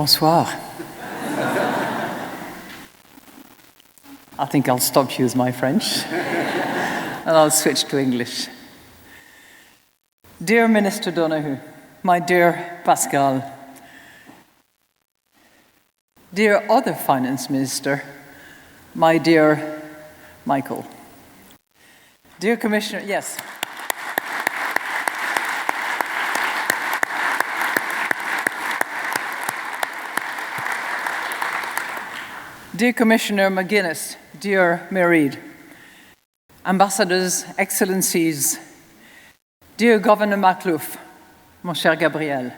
Bonsoir. I think I'll stop using my French and I'll switch to English. Dear Minister Donoghue, my dear Pascal, dear other Finance Minister, my dear Michael, dear Commissioner, yes. Dear Commissioner McGuinness, dear Mairead, Ambassadors, Excellencies, dear Governor Maclouf, mon cher Gabriel,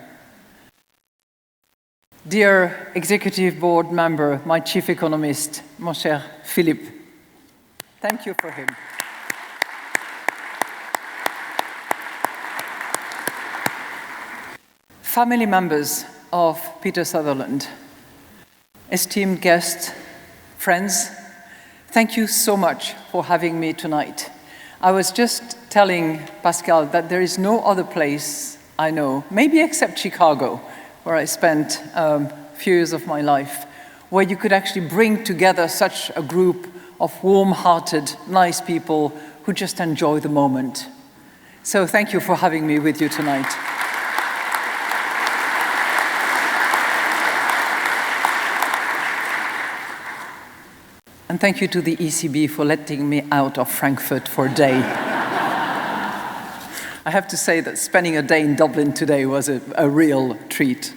dear Executive Board member, my Chief Economist, mon cher Philippe, thank you for him. Family members of Peter Sutherland, esteemed guests, friends, thank you so much for having me tonight. I was just telling Pascal that there is no other place I know, maybe except Chicago, where I spent a few years of my life, where you could actually bring together such a group of warm-hearted, nice people who just enjoy the moment. So thank you for having me with you tonight. And thank you to the ECB for letting me out of Frankfurt for a day. I have to say that spending a day in Dublin today was a real treat.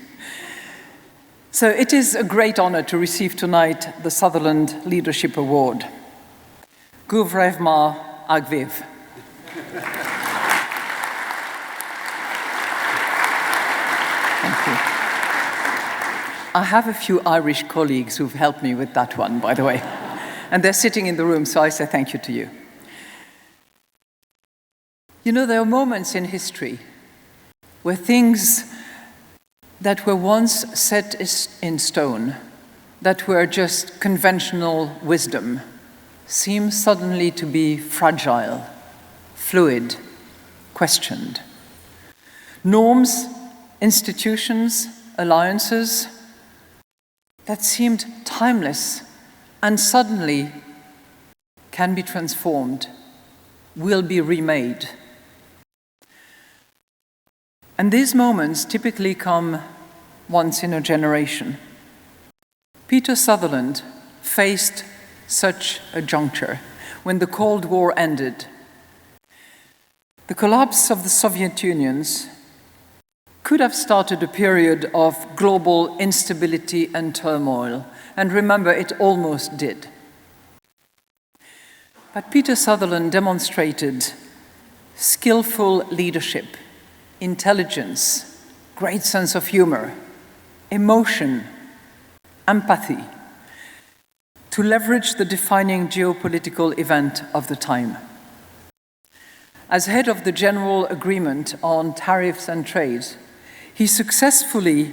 So it is a great honor to receive tonight the Sutherland Leadership Award. Gouvrevma Agviv. Thank you. I have a few Irish colleagues who've helped me with that one, by the way. And they're sitting in the room, so I say thank you to you. You know, there are moments in history where things that were once set in stone, that were just conventional wisdom, seem suddenly to be fragile, fluid, questioned. Norms, institutions, alliances that seemed timeless and suddenly can be transformed, will be remade. And these moments typically come once in a generation. Peter Sutherland faced such a juncture when the Cold War ended. The collapse of the Soviet Union could have started a period of global instability and turmoil. And remember, it almost did. But Peter Sutherland demonstrated skillful leadership, intelligence, great sense of humor, emotion, empathy, to leverage the defining geopolitical event of the time. As head of the General Agreement on Tariffs and Trade, he successfully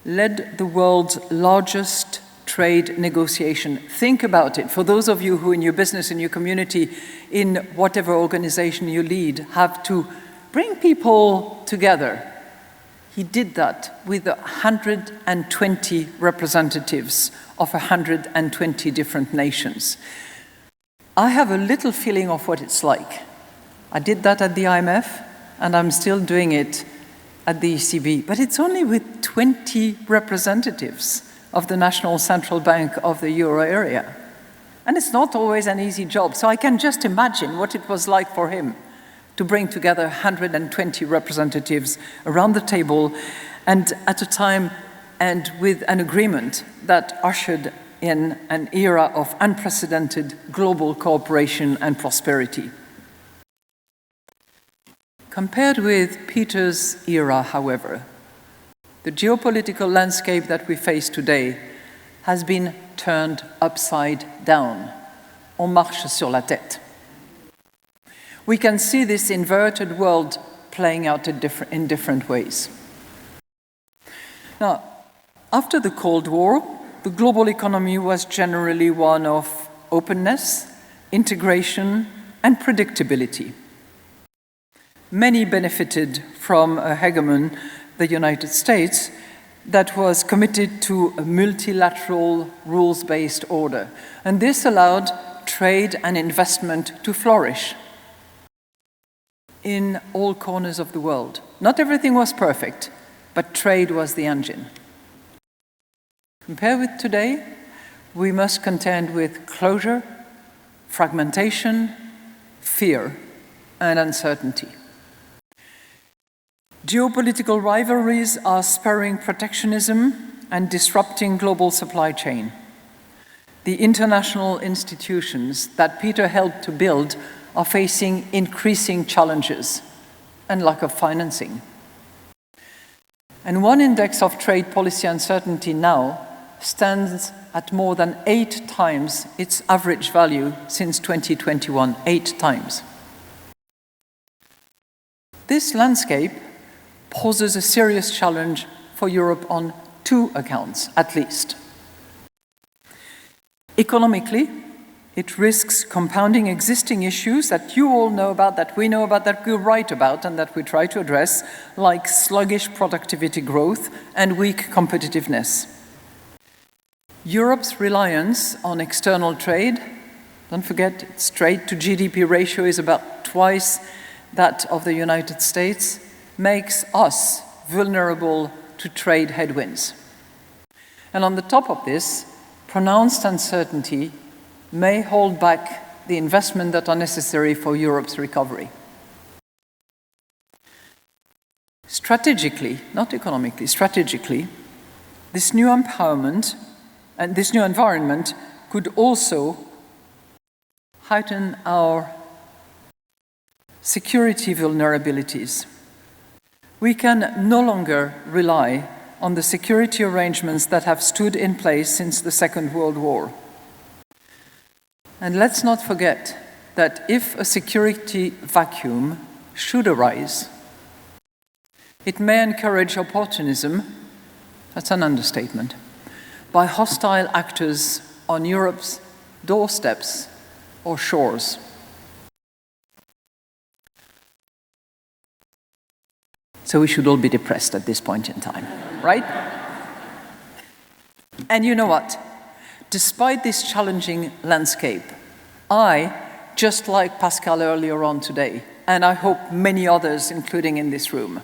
led the world's largest trade negotiation. Think about it. For those of you who in your business, in your community, in whatever organization you lead, have to bring people together. He did that with 120 representatives of 120 different nations. I have a little feeling of what it's like. I did that at the IMF, and I'm still doing it at the ECB, but it's only with 20 representatives of the National Central Bank of the Euro area. And it's not always an easy job, so I can just imagine what it was like for him to bring together 120 representatives around the table, and at a time and with an agreement that ushered in an era of unprecedented global cooperation and prosperity. Compared with Peter's era, however, the geopolitical landscape that we face today has been turned upside down. On marche sur la tête. We can see this inverted world playing out in different ways. Now, after the Cold War, the global economy was generally one of openness, integration, and predictability. Many benefited from a hegemon, the United States, that was committed to a multilateral rules-based order. And this allowed trade and investment to flourish in all corners of the world. Not everything was perfect, but trade was the engine. Compared with today, we must contend with closure, fragmentation, fear, and uncertainty. Geopolitical rivalries are spurring protectionism and disrupting global supply chain. The international institutions that Peter helped to build are facing increasing challenges and lack of financing. And one index of trade policy uncertainty now stands at more than 8 times its average value since 2021, 8 times. This landscape poses a serious challenge for Europe on 2 accounts, at least. Economically, it risks compounding existing issues that you all know about, that we know about, that we write about, and that we try to address, like sluggish productivity growth and weak competitiveness. Europe's reliance on external trade, don't forget its trade to GDP ratio is about twice that of the United States, makes us vulnerable to trade headwinds. And on the top of this, pronounced uncertainty may hold back the investment that are necessary for Europe's recovery. Strategically, not economically, strategically, this new empowerment and this new environment could also heighten our security vulnerabilities. We can no longer rely on the security arrangements that have stood in place since the Second World War. And let's not forget that if a security vacuum should arise, it may encourage opportunism, that's an understatement, by hostile actors on Europe's doorsteps or shores. So we should all be depressed at this point in time, right? And you know what? Despite this challenging landscape, I, just like Pascal earlier on today, and I hope many others, including in this room,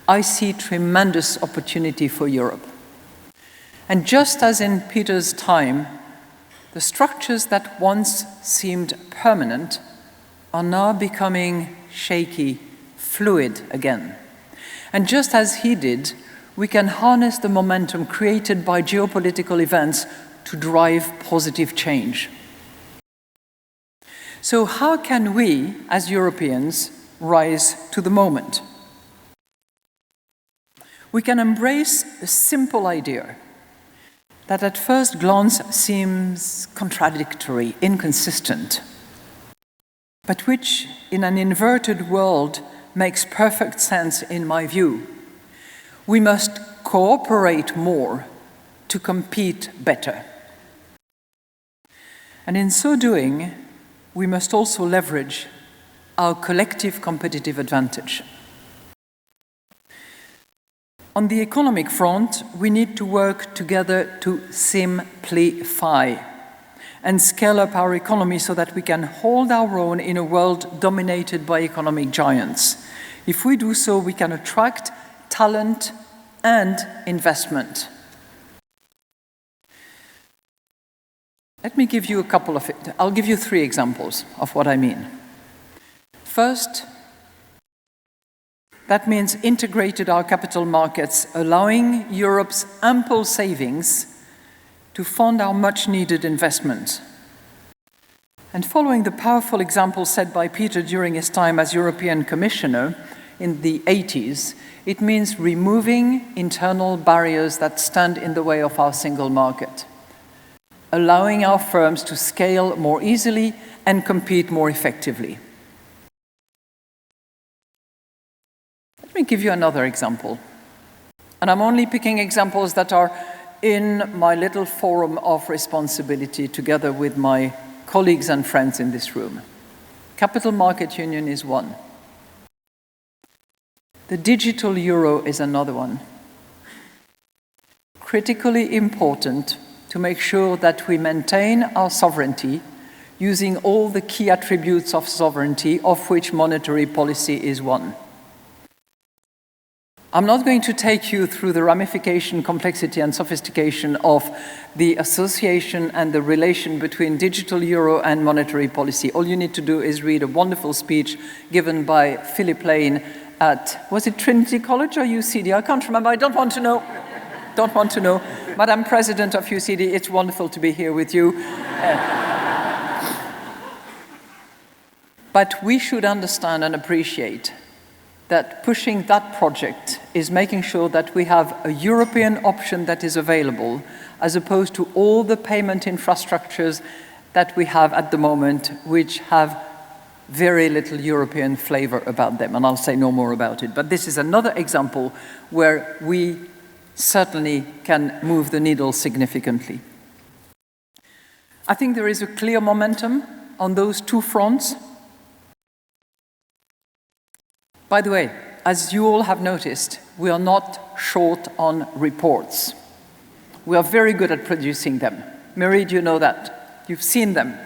I see tremendous opportunity for Europe. And just as in Peter's time, the structures that once seemed permanent are now becoming shaky, fluid again. And just as he did, we can harness the momentum created by geopolitical events to drive positive change. So how can we, as Europeans, rise to the moment? We can embrace a simple idea that at first glance seems contradictory, inconsistent, but which, in an inverted world, makes perfect sense in my view. We must cooperate more to compete better. And in so doing, we must also leverage our collective competitive advantage. On the economic front, we need to work together to simplify and scale up our economy so that we can hold our own in a world dominated by economic giants. If we do so, we can attract talent and investment. Let me give you I'll give you 3 examples of what I mean. First, that means integrated our capital markets, allowing Europe's ample savings to fund our much-needed investment. And following the powerful example set by Peter during his time as European Commissioner in the 80s, it means removing internal barriers that stand in the way of our single market, allowing our firms to scale more easily and compete more effectively. Let me give you another example. And I'm only picking examples that are in my little forum of responsibility together with my colleagues and friends in this room. Capital Market Union is one. The digital euro is another one. critically important to make sure that we maintain our sovereignty using all the key attributes of sovereignty, of which monetary policy is one. I'm not going to take you through the ramification, complexity and sophistication of the association and the relation between digital euro and monetary policy. All you need to do is read a wonderful speech given by Philip Lane at, was it Trinity College or UCD? I can't remember, I don't want to know. Don't want to know. Madam President of UCD, it's wonderful to be here with you. But we should understand and appreciate that pushing that project is making sure that we have a European option that is available, as opposed to all the payment infrastructures that we have at the moment, which have very little European flavor about them, and I'll say no more about it. But this is another example where we certainly can move the needle significantly. I think there is a clear momentum on those two fronts. By the way, as you all have noticed, we are not short on reports. We are very good at producing them. Marie, you know that. You've seen them.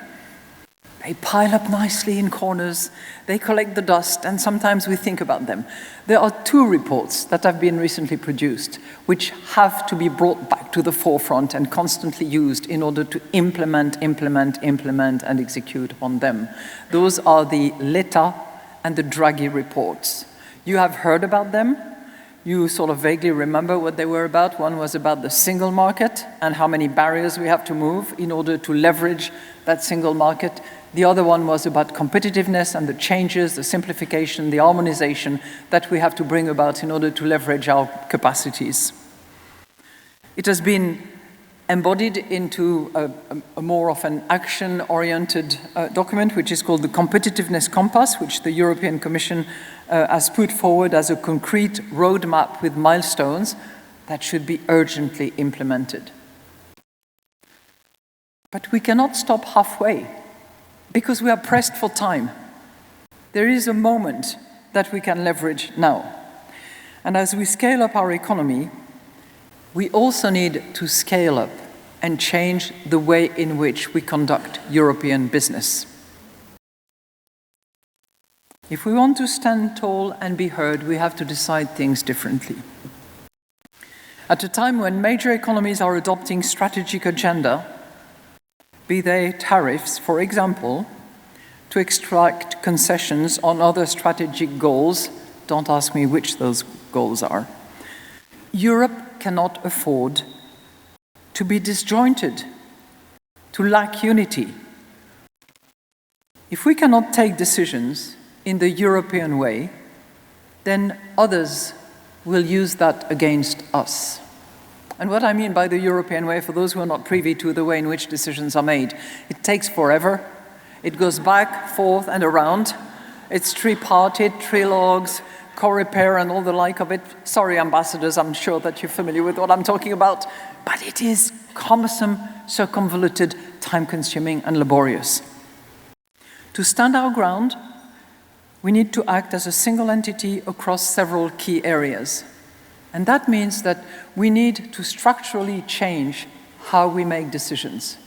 They pile up nicely in corners, they collect the dust, and sometimes we think about them. There are two reports that have been recently produced, which have to be brought back to the forefront and constantly used in order to implement, and execute on them. Those are the Letta and the Draghi reports. You have heard about them. You sort of vaguely remember what they were about. One was about the single market and how many barriers we have to move in order to leverage that single market. The other one was about competitiveness and the changes, the simplification, the harmonization that we have to bring about in order to leverage our capacities. It has been embodied into a more of an action-oriented document, which is called the Competitiveness Compass, which the European Commission has put forward as a concrete roadmap with milestones that should be urgently implemented. But we cannot stop halfway, because we are pressed for time. There is a moment that we can leverage now. And as we scale up our economy, we also need to scale up and change the way in which we conduct European business. If we want to stand tall and be heard, we have to decide things differently. At a time when major economies are adopting strategic agenda, be they tariffs, for example, to extract concessions on other strategic goals, don't ask me which those goals are, Europe cannot afford to be disjointed, to lack unity. If we cannot take decisions in the European way, then others will use that against us. And what I mean by the European way, for those who are not privy to the way in which decisions are made, it takes forever. It goes back, forth, and around. It's tripartite, trilogues, co-repair, and all the like of it. Sorry, ambassadors, I'm sure that you're familiar with what I'm talking about. But it is cumbersome, circumvoluted, time-consuming, and laborious. To stand our ground, we need to act as a single entity across several key areas. And that means that we need to structurally change how we make decisions.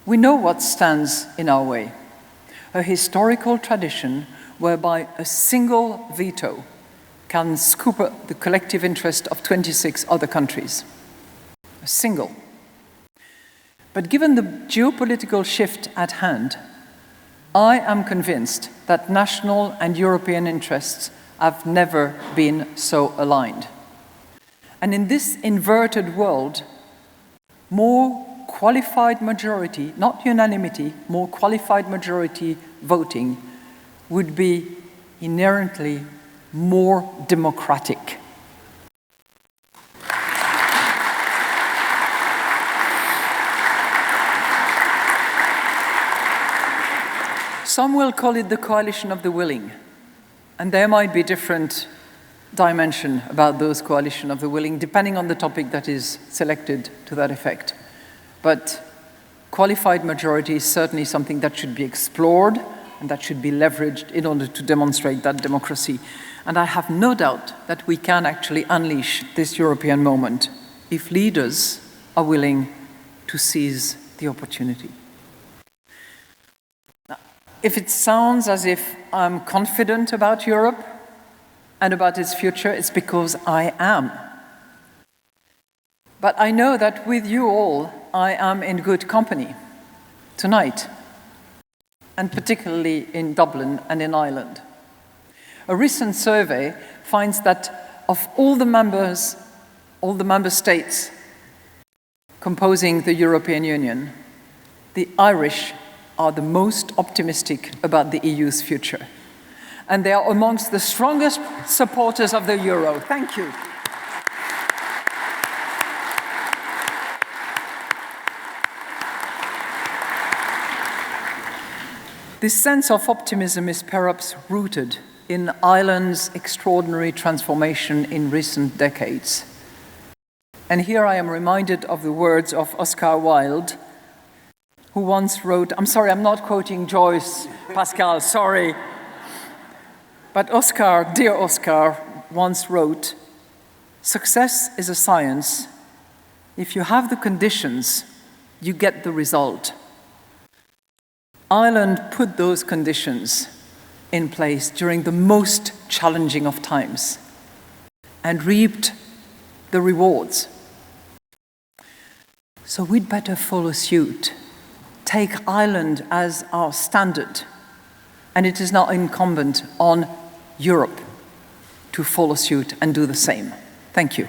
We know what stands in our way. A historical tradition whereby a single veto can scoop up the collective interest of 26 other countries. A single. But given the geopolitical shift at hand, I am convinced that national and European interests have never been so aligned. And in this inverted world, more qualified majority, not unanimity, more qualified majority voting would be inherently more democratic. Some will call it the coalition of the willing. And there might be different dimension about those coalition of the willing, depending on the topic that is selected to that effect. But qualified majority is certainly something that should be explored and that should be leveraged in order to demonstrate that democracy. And I have no doubt that we can actually unleash this European moment if leaders are willing to seize the opportunity. Now, if it sounds as if I'm confident about Europe and about its future, it's because I am. But I know that with you all, I am in good company tonight, and particularly in Dublin and in Ireland. A recent survey finds that of all the member states composing the European Union, the Irish are the most optimistic about the EU's future. And they are amongst the strongest supporters of the euro. Thank you. This sense of optimism is perhaps rooted in Ireland's extraordinary transformation in recent decades. And here I am reminded of the words of Oscar Wilde, who once wrote, I'm sorry, I'm not quoting Joyce, Pascal, sorry. But Oscar, dear Oscar, once wrote, "Success is a science. If you have the conditions, you get the result." Ireland put those conditions in place during the most challenging of times and reaped the rewards. So we'd better follow suit, take Ireland as our standard, and it is now incumbent on Europe to follow suit and do the same. Thank you.